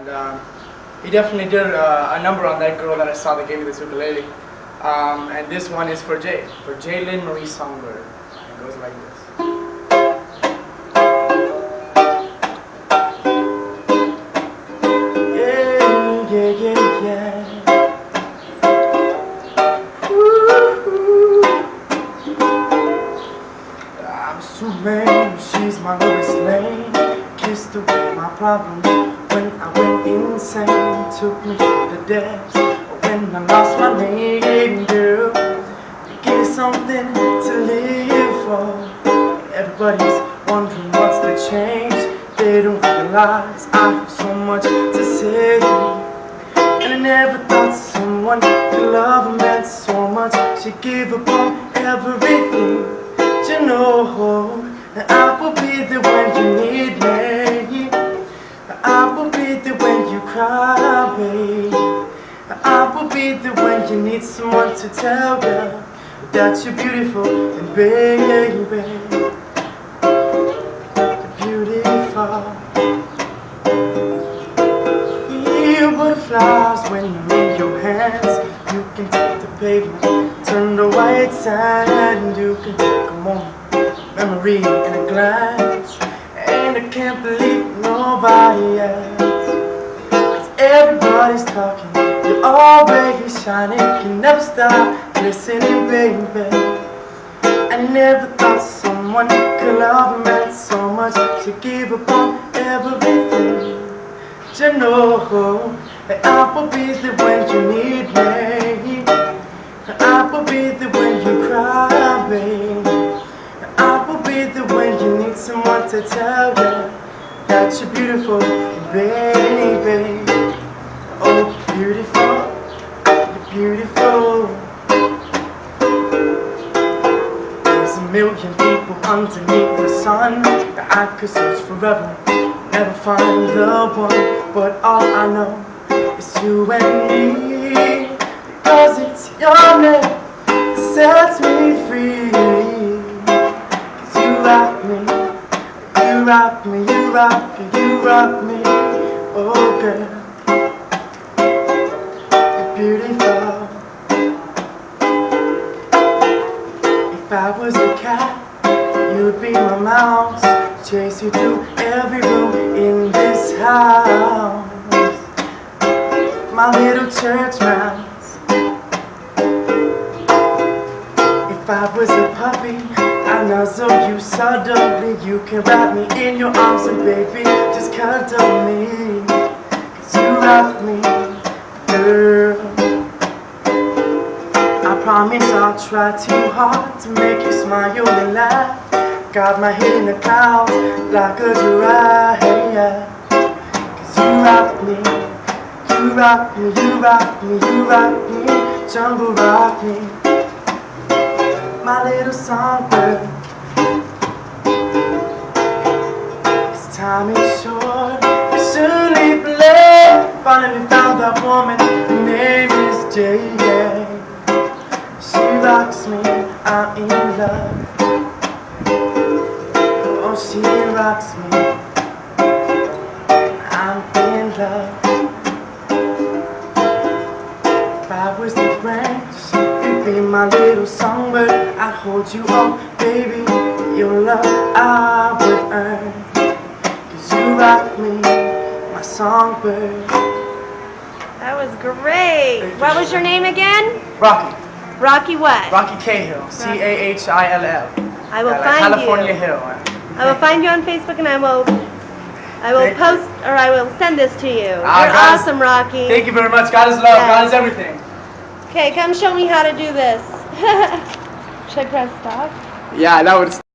And he definitely did a number on that girl that I saw that gave me this ukulele. And this one is for Jalen Marie Songbird. It goes like this. Yeah, yeah, yeah, yeah. Ooh. I'm assuming she's my lowest lane. Kissed away my problem when I went insane. Took me to the depths when I lost my name, girl. You give me something to live for. Everybody's wondering what's the change. They don't realize I have so much to say. And I never thought someone could love her meant so much. She'd give up on everything. You know that I will be there when you need me. I will be there when you cry, babe. I will be there when you need someone to tell you that you're beautiful and baby, you're beautiful. Feel butterflies when you're in your hands. You can take the pavement, turn the white sand. You can take a moment, memory in a glance. And I can't believe nobody else, 'cause everybody's talking. You're always shining, you never stop listening, baby. I never thought someone could love me meant so much. To give up on everything. You know that I will be there when you need me. I will be there when you cry, babe. I will be there when you need someone to tell you that you're beautiful, baby. Oh, you're beautiful, you're beautiful. There's a million people underneath the sun that I could search forever, never find the one. But all I know is you and me, because it's your name that sets me free. 'Cause you rock me, you rock me, you rock me, you rock me. Oh girl, you're beautiful. If I was a cat, you'd be my mouse. Chase you through every room in this house. My little church mouse. If I was a puppy, I'd nuzzle you suddenly. You can wrap me in your arms and baby, just cuddle me. 'Cause you rock me, girl. I promise I'll try too hard to make you smile and laugh. Got my head in the clouds like a giraffe, yeah. 'Cause you rock me, you rock me, you rock me, you rock me, jungle rock me, my little songbird. 'Cause time is short, we shouldn't leave late. Finally found that woman, her name is Jay. She rocks me, I'm in love. Oh, she rocks me, I'm in love. If I was the branch, you'd be my little songbird. I'd hold you up, baby, your love I would earn. 'Cause you rock me, my songbird. That was great. What was your name again? Rocky. Rocky what? Rocky Cahill, Cahill. I will like find California you. Hill. I will find you on Facebook and I will post, or I will send this to you. You're God awesome, Rocky. Thank you very much. God is love. Yes. God is everything. Okay, come show me how to do this. Should I press stop? Yeah, that would.